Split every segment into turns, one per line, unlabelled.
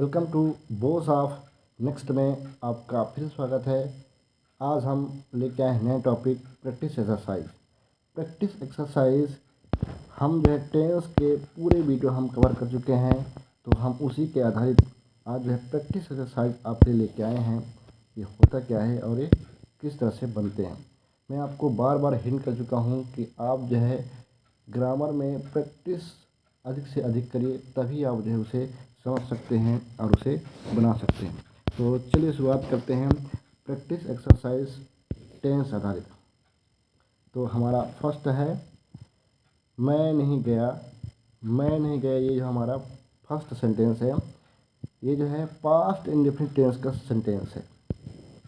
Welcome to boss of next में आपका फिर स्वागत है। आज हम लेके आए हैं नया topic practice exercise. Practice exercise हम जो है टेंस के पूरे वीडियो हम कवर कर चुके हैं, तो हम उसी के आधारित आज जो है प्रैक्टिस एक्सरसाइज आपके लेके आए हैं। ये होता क्या है और ये किस तरह से बनते हैं। मैं आपको बार बार हिंट कर चुका हूँ कि आप जो है ग्रामर में प्रैक्टिस अधिक से अधिक करिए, तभी आप जो है उसे समझ सकते हैं और उसे बना सकते हैं। तो चलिए शुरुआत करते हैं प्रैक्टिस एक्सरसाइज टेंस आधारित। तो हमारा फर्स्ट है मैं नहीं गया। मैं नहीं गया, ये जो हमारा फर्स्ट सेंटेंस है, ये जो है पास्ट इंडेफिनिट टेंस का सेंटेंस है।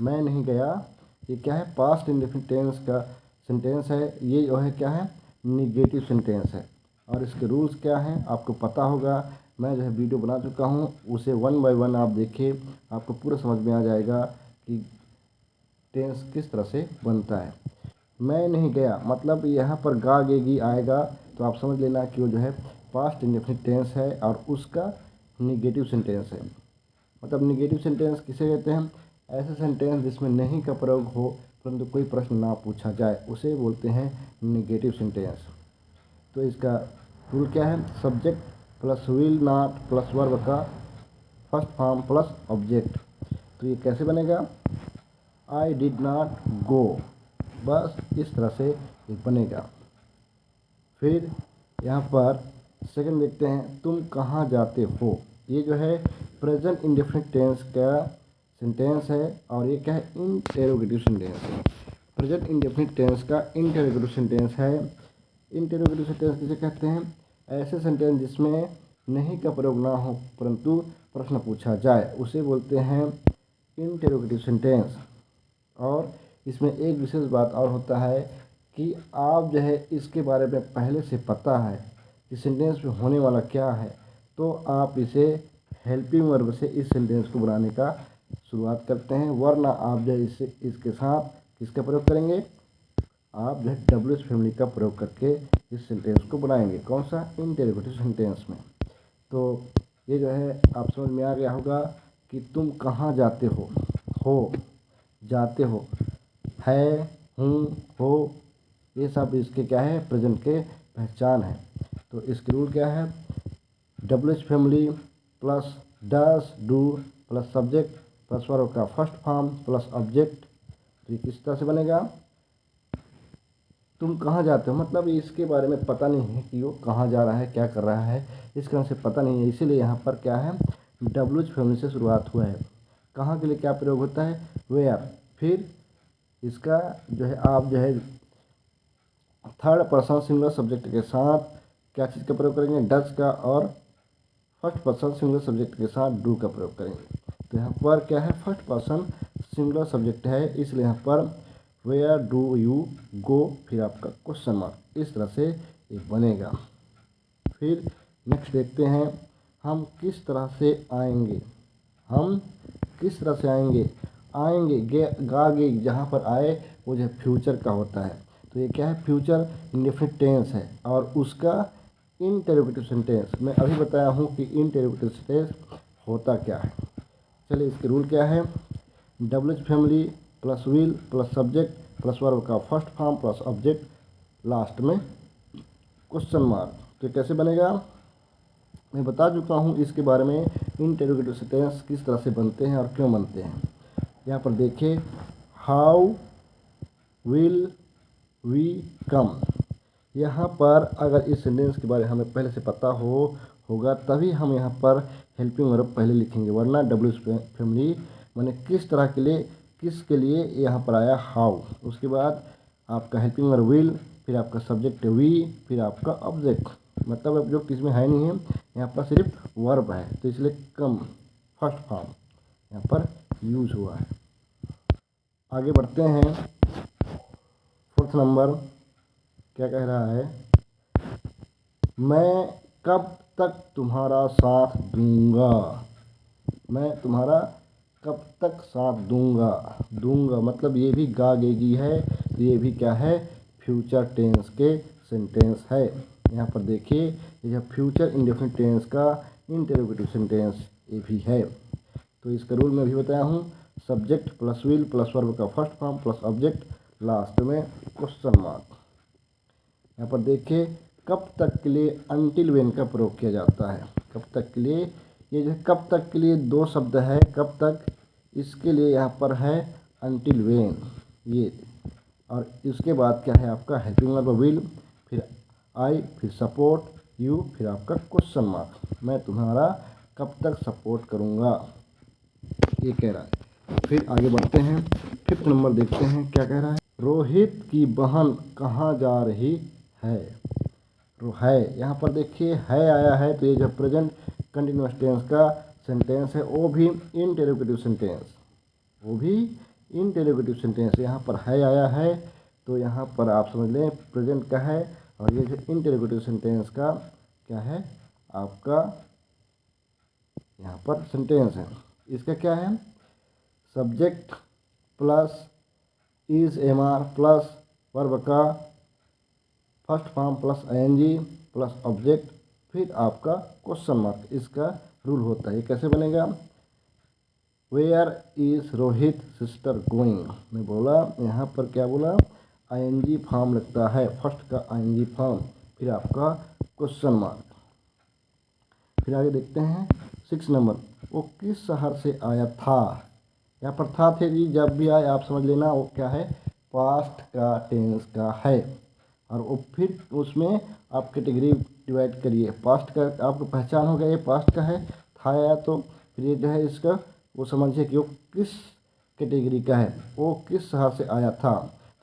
मैं नहीं गया, ये क्या है, पास्ट इंडेफिनिट टेंस का सेंटेंस है। ये जो है क्या है, निगेटिव सेंटेंस है। और इसके रूल्स क्या हैं आपको पता होगा। मैं जो है वीडियो बना चुका हूँ, उसे वन बाय वन आप देखिए, आपको पूरा समझ में आ जाएगा कि टेंस किस तरह से बनता है। मैं नहीं गया मतलब यहाँ पर गा गेगी आएगा, तो आप समझ लेना कि वो जो है पास्ट इंडेफिनिट टेंस है और उसका निगेटिव सेंटेंस है। मतलब निगेटिव सेंटेंस किसे कहते हैं, ऐसे सेंटेंस जिसमें नहीं का प्रयोग हो परंतु कोई प्रश्न ना पूछा जाए, उसे बोलते हैं निगेटिव सेंटेंस। तो इसका रूल क्या है, subject plus will not plus verb का फर्स्ट फॉर्म प्लस ऑब्जेक्ट। तो ये कैसे बनेगा, आई डिड नॉट गो, बस इस तरह से ये बनेगा। फिर यहाँ पर सेकंड देखते हैं, तुम कहाँ जाते हो। ये जो है प्रेजेंट इंडेफिनिट टेंस का सेंटेंस है और ये क्या है, इंटेरोगेटिव सेंटेंस है। प्रेजेंट इंडेफिनिट टेंस का इंटेरोगेटिव सेंटेंस है। इंटेरोगेटिव सेंटेंस किसे कहते हैं, ऐसे सेंटेंस जिसमें नहीं का प्रयोग ना हो परंतु प्रश्न पूछा जाए, उसे बोलते हैं इंटेरोगेटिव सेंटेंस। और इसमें एक विशेष बात और होता है कि आप जो है इसके बारे में पहले से पता है कि सेंटेंस में होने वाला क्या है, तो आप इसे हेल्पिंग वर्ब से इस सेंटेंस को बनाने का शुरुआत करते हैं। वरना आप जो है इसके साथ किसका प्रयोग करेंगे, आप जो है डब्ल्यूएच फैमिली का प्रयोग करके इस सेंटेंस को बनाएंगे। कौन सा, इंटेरोगेटिव सेंटेंस में। तो ये जो है आप समझ में आ गया होगा कि तुम कहाँ जाते हो, जाते हो, है, हूँ, हो, ये सब इसके क्या है, प्रेजेंट के पहचान है। तो इसके रूल क्या है, WH family plus does do plus subject plus verb का फर्स्ट फॉर्म प्लस ऑब्जेक्ट। तो ये किस तरह से बनेगा, तुम कहाँ जाते हो मतलब इसके बारे में पता नहीं है कि वो कहाँ जा रहा है, क्या कर रहा है, इस कारण से पता नहीं है, इसीलिए यहाँ पर क्या है, डब्ल्यूएच फैमिली से शुरुआत हुआ है। कहाँ के लिए क्या प्रयोग होता है, वेयर। फिर इसका जो है आप जो है थर्ड पर्सन सिंगुलर सब्जेक्ट के साथ क्या चीज़ का प्रयोग करेंगे, डज का, और फर्स्ट पर्सन सिंगुलर सब्जेक्ट के साथ डू का प्रयोग करेंगे। तो यहाँ पर क्या है, फर्स्ट पर्सन सिंगुलर सब्जेक्ट है, इसलिए यहाँ पर वेयर डू यू गो, फिर आपका क्वेश्चन मार्क, इस तरह से ये बनेगा। फिर नेक्स्ट देखते हैं, हम किस तरह से आएंगे। हम किस तरह से आएंगे, आएंगे गागे, जहाँ पर आए वो जो फ्यूचर का होता है। तो ये क्या है, फ्यूचर इंडेफिनिट टेंस है और उसका इंटेरोगेटिव सेंटेंस मैं अभी बताया हूँ कि इंटेरोगेटिव सेंटेंस होता क्या है। चलिए इसके रूल क्या है, WH family plus will plus subject plus verb का first form plus object, last में क्वेश्चन मार्क। तो कैसे बनेगा, मैं बता चुका हूँ इसके बारे में, इंटेरोगेटिव सेंटेंस किस तरह से बनते हैं और क्यों बनते हैं। यहाँ पर देखिए, हाउ विल वी कम। यहाँ पर अगर इस सेंटेंस के बारे में हमें पहले से पता होगा तभी हम यहाँ पर हेल्पिंग वर्ब पहले लिखेंगे, वरना डब्ल्यू फैमिली माने किस तरह के लिए, किसके लिए यहाँ पर आया हाउ, उसके बाद आपका हेल्पिंग वर्ब विल, फिर आपका सब्जेक्ट वी, फिर आपका ऑब्जेक्ट। मतलब ऑब्जेक्ट इसमें है नहीं है, यहाँ पर सिर्फ वर्ब है, तो इसलिए कम फर्स्ट फॉर्म यहाँ पर यूज हुआ है। आगे बढ़ते हैं, फोर्थ नंबर क्या कह रहा है, मैं कब तक तुम्हारा साथ दूंगा। मैं तुम्हारा कब तक साथ दूंगा मतलब ये भी गागेगी है, तो ये भी क्या है, फ्यूचर टेंस के सेंटेंस है। यहाँ पर देखिए, यह फ्यूचर इंडेफिनिट टेंस का इंटेरोगेटिव सेंटेंस ये भी है। तो इसका रूल मैं भी बताया हूँ, subject plus will plus verb का first form plus object, last में क्वेश्चन मार्क। यहाँ पर देखिए कब तक के लिए अनटिल वेन का प्रयोग किया जाता है। कब तक के लिए, ये जो कब तक के लिए दो शब्द है, कब तक, इसके लिए यहाँ पर है अनटिल वेन ये, और इसके बाद क्या है आपका हेल्पिंग वर्ब विल, फिर आई, फिर सपोर्ट यू, फिर आपका क्वेश्चन मार्क, मैं तुम्हारा कब तक सपोर्ट करूँगा, ये कह रहा है। फिर आगे बढ़ते हैं, फिफ्थ नंबर देखते हैं क्या कह रहा है। रोहित की बहन कहाँ जा रही है। है, यहाँ पर देखिए है आया है, तो ये जो प्रेजेंट कंटिन्यूअस टेंस का सेंटेंस है वो भी इंटेरोगेटिव सेंटेंस, वो भी इंटेरोगेटिव सेंटेंस, यहाँ पर है आया है, तो यहाँ पर आप समझ लें प्रेजेंट का है, और ये जो इंटेरोगेटिव सेंटेंस का क्या है आपका यहाँ पर सेंटेंस है। इसका क्या है, subject plus is am are plus verb का first form plus ING plus object, फिर आपका क्वेश्चन मार्क, इसका रूल होता है। ये कैसे बनेगा, where is Rohit sister going, मैं बोला यहाँ पर क्या बोला, आईएनजी फॉर्म लगता है, फर्स्ट का आईएनजी फॉर्म, फिर आपका क्वेश्चन मार्क। फिर आगे देखते हैं 6 नंबर, वो किस शहर से आया था। यहाँ पर था थे जी, जब भी आए आप समझ लेना वो क्या है, पास्ट का टेंस का है, और वो फिर उसमें आप कैटेगरी डिवाइड करिए, पास्ट का आपको पहचान हो गया ये पास्ट का है, था आया, तो फिर ये जो है इसका वो समझिए कि वो किस कैटेगरी का है, वो किस शहर से आया था,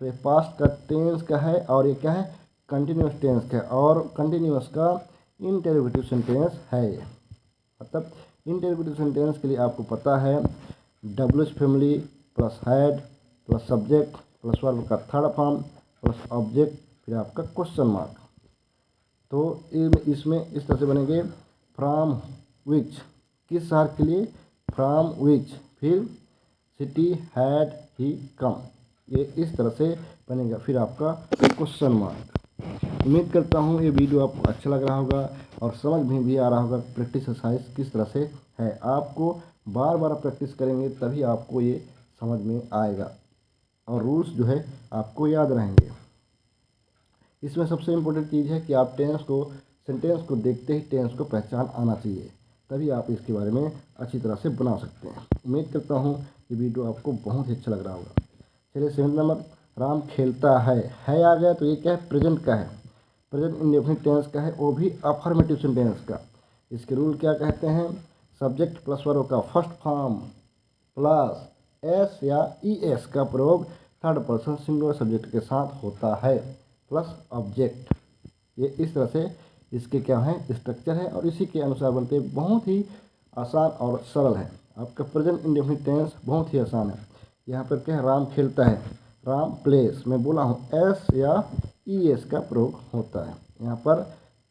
तो ये पास्ट का टेंस का है, और ये क्या है कंटिन्यूस टेंस का है, और कंटिन्यूस का इंटेरोगेटिव सेंटेंस है ये। मतलब इंटेरोगेटिव सेंटेंस के लिए आपको पता है WH family plus had plus subject plus verb का थर्ड फॉर्म प्लस ऑब्जेक्ट, फिर आपका क्वेश्चन मार्क। तो इसमें इस तरह से बनेंगे, फ्रॉम विच, किस शहर के लिए, फ्रॉम विच, फिर सिटी हैड ही कम, ये इस तरह से बनेगा, फिर आपका क्वेश्चन मार्क। उम्मीद करता हूँ ये वीडियो आपको अच्छा लग रहा होगा और समझ में भी आ रहा होगा प्रैक्टिस एक्सरसाइज किस तरह से है। आपको बार बार प्रैक्टिस करेंगे तभी आपको ये समझ में आएगा, और रूल्स जो है आपको याद रहेंगे। इसमें सबसे इम्पोर्टेंट चीज़ है कि आप सेंटेंस को देखते ही टेंस को पहचान आना चाहिए, तभी आप इसके बारे में अच्छी तरह से बना सकते हैं। उम्मीद करता हूँ ये वीडियो आपको बहुत ही अच्छा लग रहा होगा। चलिए 7 नंबर, राम खेलता है आ गया, तो ये क्या है प्रेजेंट का है, प्रेजेंट इंडेफिनिट टेंस का है, वो भी अफर्मेटिव सेंटेंस का। इसके रूल क्या कहते हैं, सब्जेक्ट प्लस वर्ब का फर्स्ट फॉर्म प्लस एस या ई एस का प्रयोग थर्ड पर्सन सिंगुलर सब्जेक्ट के साथ होता है प्लस ऑब्जेक्ट। ये इस तरह से इसके क्या है स्ट्रक्चर है, और इसी के अनुसार बनते बहुत ही आसान और सरल है। आपका प्रेजेंट इंडेफिनिट टेंस बहुत ही आसान है। यहाँ पर क्या है, राम खेलता है, राम प्लेस, मैं बोला हूँ एस या ई एस का प्रयोग होता है। यहाँ पर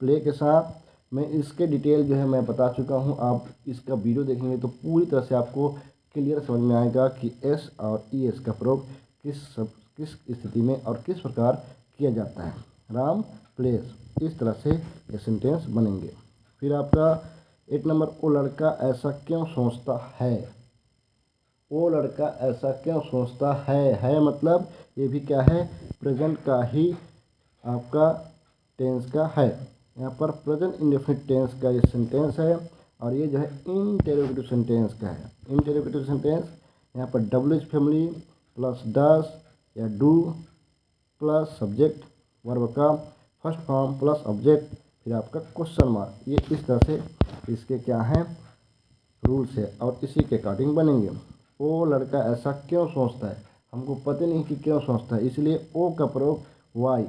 प्ले के साथ मैं इसके डिटेल जो है मैं बता चुका हूँ, आप इसका वीडियो देखेंगे तो पूरी तरह से आपको क्लियर समझ में आएगा कि एस और ई एस का प्रयोग किस स्थिति में और किस प्रकार किया जाता है। राम प्लेस, इस तरह से ये सेंटेंस बनेंगे। फिर आपका 8 नंबर, वो लड़का ऐसा क्यों सोचता है। वो लड़का ऐसा क्यों सोचता है मतलब ये भी क्या है प्रेजेंट का ही आपका टेंस का है। यहाँ पर प्रेजेंट इंडेफिनिट टेंस का ये सेंटेंस है, और ये जो है इंटेरोगेटिव सेंटेंस का है। इंटेरोगेटिव सेंटेंस यहाँ पर डब्ल्यूएच फैमिली प्लस डस या डू प्लस सब्जेक्ट वर्ब का फर्स्ट फॉर्म प्लस ऑब्जेक्ट, फिर आपका क्वेश्चन मार्क, ये इस तरह से इसके क्या हैं रूल्स है, और इसी के अकॉर्डिंग बनेंगे। वो लड़का ऐसा क्यों सोचता है, हमको पता नहीं कि क्यों सोचता है, इसलिए ओ का प्रयोग वाई,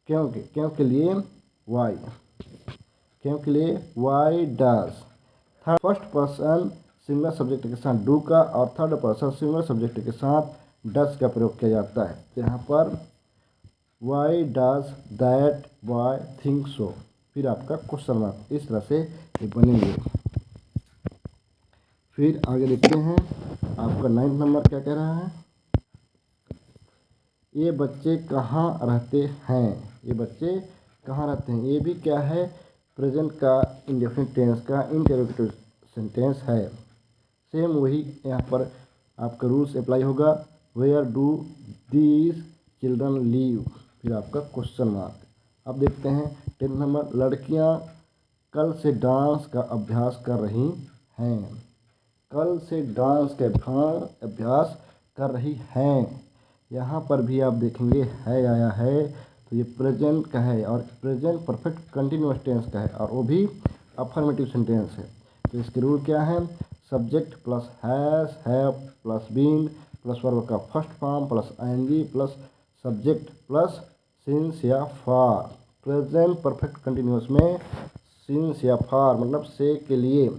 क्यों के लिए वाई, क्यों के लिए वाई डस। फर्स्ट पर्सन सिंगुलर सब्जेक्ट के साथ डू का, और थर्ड पर्सन सिंगुलर सब्जेक्ट के साथ डस का प्रयोग किया जाता है। तो यहाँ पर why does that boy think so, फिर आपका क्वेश्चन मार्क, इस तरह से ये बनेंगे। फिर आगे देखते हैं आपका 9 नंबर क्या कह रहा है, ये बच्चे कहाँ रहते हैं। ये बच्चे कहाँ रहते हैं, ये भी क्या है प्रेजेंट का इंडेफिनिट टेंस का इंटेरोगेटिव सेंटेंस है। सेम वही यहाँ पर आपका रूल्स अप्लाई होगा। Where do these children live, फिर आपका क्वेश्चन मार्क। अब देखते हैं 10 नंबर, लड़कियाँ कल से डांस का अभ्यास कर रही हैं। कल से डांस का अभ्यास कर रही हैं। यहाँ पर भी आप देखेंगे है आया है, तो ये प्रेजेंट का है और प्रेजेंट परफेक्ट कंटिन्यूअस टेंस का है और वो भी अफर्मेटिव सेंटेंस है। तो इसके रूल क्या है? Subject plus has, have plus been plus verb का first form plus ING plus subject plus since या फॉर। प्रेजेंट परफेक्ट कंटिन्यूअस में सिंस या फॉर मतलब से के लिए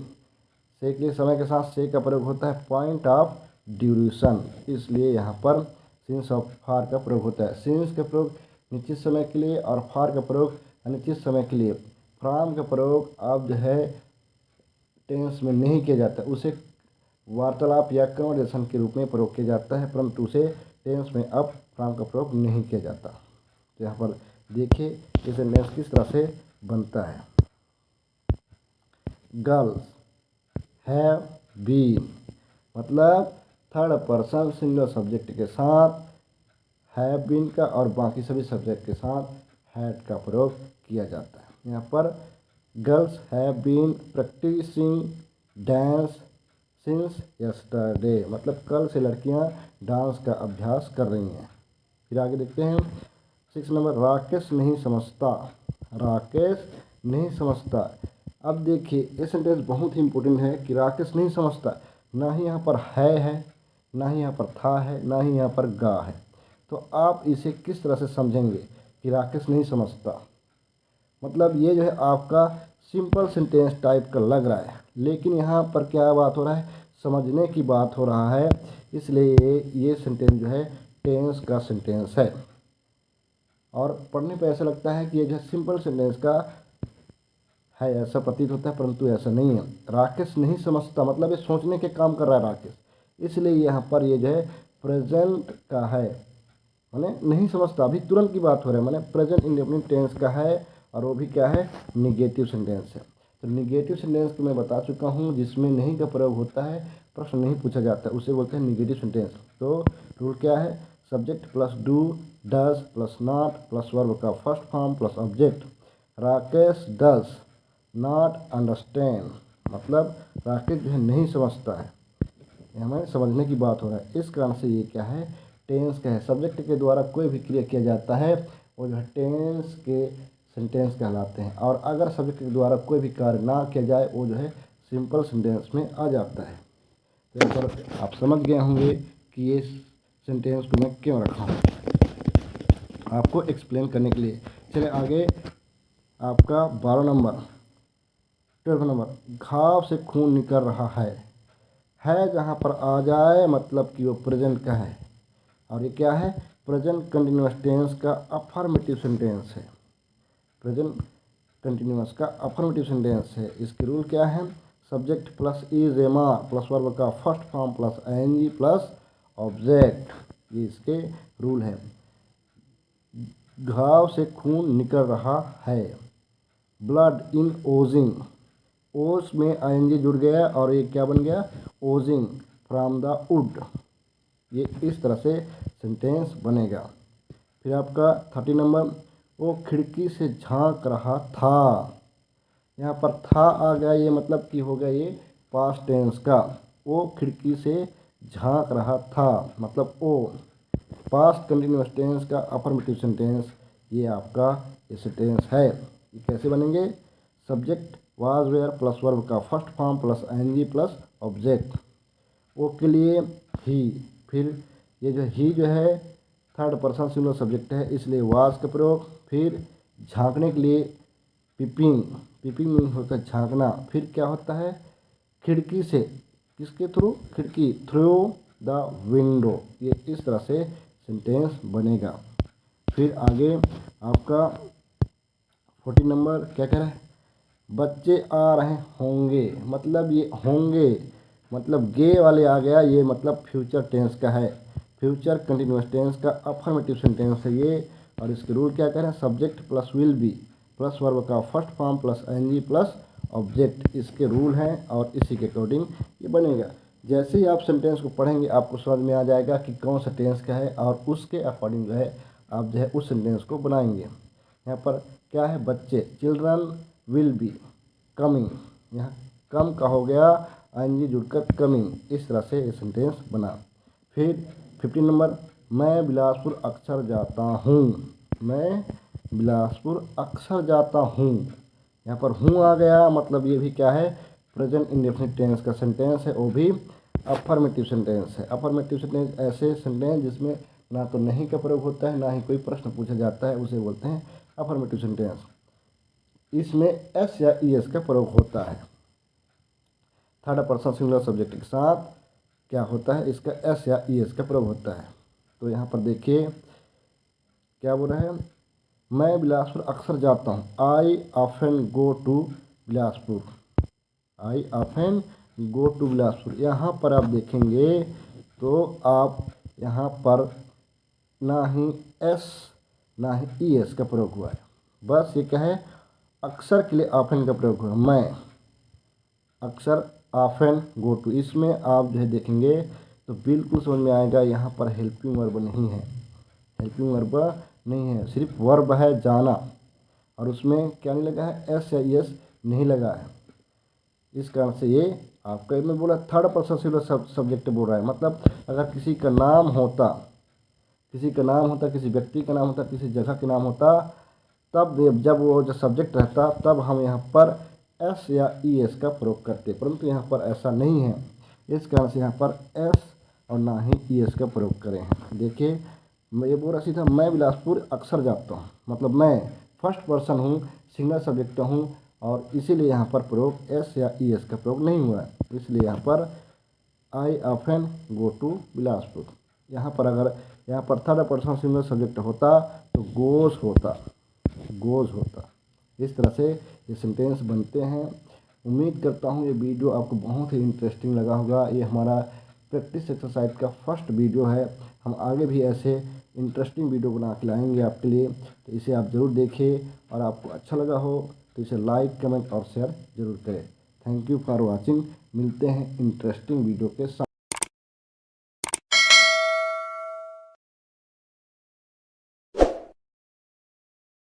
समय के साथ से का प्रयोग होता है पॉइंट ऑफ ड्यूरेशन, इसलिए यहाँ पर सिंस और फॉर का प्रयोग होता है। सिंस का प्रयोग निश्चित समय के लिए और फॉर का प्रयोग अनिश्चित समय के लिए। फ्रॉम का प्रयोग अब जो है टेंस में नहीं किया जाता, उसे वार्तालाप या कन्वर्सेशन के रूप में प्रयोग किया जाता है, परंतु उसे टेंस में अब फ्रॉम का प्रयोग नहीं किया जाता। तो यहाँ पर देखिए ये सेंटेंस किस तरह से बनता है। गर्ल्स हैव बीन मतलब थर्ड पर्सन सिंगुलर सब्जेक्ट के साथ हैव बीन का और बाकी सभी सब्जेक्ट के साथ हैड का प्रयोग किया जाता है। यहाँ पर girls have been practising dance since yesterday मतलब कल से लड़कियाँ डांस का अभ्यास कर रही हैं। फिर आगे देखते हैं 6 नंबर, राकेश नहीं समझता। राकेश नहीं समझता। अब देखिए ये सेंटेंस बहुत ही इंपॉर्टेंट है कि राकेश नहीं समझता। ना ही यहाँ पर है, ना ही यहाँ पर था है, ना ही यहाँ पर गा है। तो आप इसे किस तरह से समझेंगे कि राकेश नहीं समझता? मतलब ये जो है आपका सिंपल सेंटेंस टाइप का लग रहा है, लेकिन यहाँ पर क्या बात हो रहा है? समझने की बात हो रहा है, इसलिए ये सेंटेंस जो है टेंस का सेंटेंस है। और पढ़ने पर ऐसा लगता है कि ये जो सिंपल सेंटेंस का है, ऐसा प्रतीत होता है, परंतु ऐसा नहीं है। राकेश नहीं समझता मतलब ये सोचने के काम कर रहा है राकेश, इसलिए यहाँ पर ये जो है प्रेजेंट का है, माने नहीं समझता, अभी तुरंत की बात हो रहा है, माने प्रेजेंट इंडेफिनिट टेंस का है और वो भी क्या है? निगेटिव सेंटेंस है। तो निगेटिव सेंटेंस को मैं बता चुका हूँ, जिसमें नहीं का प्रयोग होता है, प्रश्न नहीं पूछा जाता है, उसे बोलते हैं निगेटिव सेंटेंस। तो रूल क्या है? Subject plus do does plus not plus verb का first form plus object. Rakesh does not understand मतलब राकेश जो है नहीं समझता है, हमें समझने की बात हो रहा है, इस कारण से ये क्या है? टेंस का है। सब्जेक्ट के द्वारा कोई भी क्रिया किया जाता है वो जो है टेंस के सेंटेंस कहलाते हैं, और अगर सब्जेक्ट के द्वारा कोई भी कार्य ना किया जाए वो जो है सिंपल सेंटेंस में आ जाता है। तो यहाँ पर आप समझ गए होंगे कि ये सेंटेंस को मैं क्यों रखा हूँ, आपको एक्सप्लेन करने के लिए। चलिए आगे आपका 12 नंबर, घाव से खून निकल रहा है जहाँ पर आ जाए मतलब कि वो प्रेजेंट का है, और ये क्या है? प्रेजेंट कंटिन्यूअस टेंस का अफर्मेटिव सेंटेंस है। प्रेजेंट कंटिन्यूअस का अफर्मेटिव सेंटेंस है। इसके रूल क्या है? Subject plus is am are plus verb का first form plus ING plus object, ये इसके रूल है। घाव से खून निकल रहा है, ब्लड इन ओजिंग, ओस में आईएनजी जुड़ गया और ये क्या बन गया? Ojing from the wood. ये इस तरह से सेंटेंस बनेगा। फिर आपका 30 नंबर, वो खिड़की से झांक रहा था। यहाँ पर था आ गया, ये मतलब कि हो गया ये पास्ट टेंस का। वो खिड़की से झांक रहा था मतलब ओ पास्ट कंटिन्यूअस टेंस का अफर्मेटिव सेंटेंस, ये आपका ये सेंटेंस है। ये कैसे बनेंगे? Subject was were plus verb का first form plus ING plus object. वो के लिए ही, फिर ये जो ही जो है थर्ड पर्सन सिंगुलर सब्जेक्ट है, इसलिए वाज का प्रयोग। फिर झांकने के लिए पीपिंग मीन होता है झांकना। फिर क्या होता है? खिड़की से, किसके थ्रू? खिड़की, थ्रू द विंडो। ये इस तरह से सेंटेंस बनेगा। फिर आगे आपका 40 नंबर क्या कह रहा है? बच्चे आ रहे होंगे मतलब ये होंगे मतलब गे वाले आ गया, ये मतलब फ्यूचर टेंस का है, फ्यूचर कंटिन्यूअस टेंस का अफर्मेटिव सेंटेंस है ये। और इसके रूल क्या कह रहे हैं? Subject plus will be plus verb का first form plus ING plus object, इसके रूल हैं और इसी के अकॉर्डिंग ये बनेगा। जैसे ही आप सेंटेंस को पढ़ेंगे आपको समझ में आ जाएगा कि कौन सा टेंस का है और उसके अकॉर्डिंग जो है आप जो है उस सेंटेंस को बनाएंगे। यहाँ पर क्या है, बच्चे, चिल्ड्रन विल बी कमिंग, यहाँ कम का हो गया आईएनजी जुड़कर कमिंग, इस तरह से ये सेंटेंस बना। फिर 15 नंबर, मैं बिलासपुर अक्सर जाता हूँ, मैं बिलासपुर अक्सर जाता हूँ। यहाँ पर हूँ आ गया, मतलब ये भी क्या है, प्रेजेंट इंडेफिनिट टेंस का सेंटेंस है, वो भी अफर्मेटिव सेंटेंस है। अफर्मेटिव सेंटेंस ऐसे सेंटेंस जिसमें ना तो नहीं का प्रयोग होता है ना ही कोई प्रश्न पूछा जाता है, उसे बोलते हैं अफर्मेटिव सेंटेंस। इसमें एस या ई एस का प्रयोग होता है। थर्ड पर्सन सिंगुलर सब्जेक्ट के साथ क्या होता है, इसका एस या ई एस का प्रयोग होता है। तो यहाँ पर देखिए क्या बोल रहे हैं, मैं बिलासपुर अक्सर जाता हूँ, I often go to Bilaspur, I often go to Bilaspur. यहाँ पर आप देखेंगे तो आप यहाँ पर ना ही एस ना ही ई एस का प्रयोग हुआ है, बस ये क्या है, अक्सर के लिए ऑफन का प्रयोग हुआ। मैं अक्सर ऑफन गो टू, इसमें आप जो है देखेंगे तो बिल्कुल समझ में आएगा यहाँ पर हेल्पिंग वर्ब नहीं है, हेल्पिंग वर्ब नहीं है, सिर्फ वर्ब है जाना, और उसमें क्या नहीं लगा है, एस या एस नहीं लगा है। इस कारण से ये आपका, मैं बोला थर्ड पर्सन सिंगुलर सब्जेक्ट बोल रहा है, मतलब अगर किसी का नाम होता, किसी का नाम होता, किसी व्यक्ति का नाम होता, किसी जगह के नाम होता, तब जब वो जो सब्जेक्ट रहता तब हम यहाँ पर एस या ई एस का प्रयोग करते, परंतु यहाँ पर ऐसा नहीं है। इस कारण से यहाँ पर एस और ना ही ई एस का प्रयोग करें हैं। देखिए मैं ये बोल रहा सीधा, मैं बिलासपुर अक्सर जाता हूँ, मतलब मैं फर्स्ट पर्सन हूँ, सिंगुलर सब्जेक्ट हूँ, और इसीलिए यहाँ पर प्रयोग एस या ई एस का प्रयोग नहीं हुआ है, इसलिए यहाँ पर I often go to Bilaspur. यहाँ पर अगर यहाँ पर थर्ड पर्सन सिंगुलर सब्जेक्ट होता तो गोज होता, गोज होता। इस तरह से ये सेंटेंस बनते हैं। उम्मीद करता हूँ ये वीडियो आपको बहुत ही इंटरेस्टिंग लगा होगा। ये हमारा प्रैक्टिस एक्सरसाइज का फर्स्ट वीडियो है, हम आगे भी ऐसे इंटरेस्टिंग वीडियो बना के लाएंगे आपके लिए, तो इसे आप ज़रूर देखिए, और आपको अच्छा लगा हो तो इसे लाइक कमेंट और शेयर ज़रूर करें। थैंक यू फॉर वॉचिंग, मिलते हैं इंटरेस्टिंग वीडियो के साथ।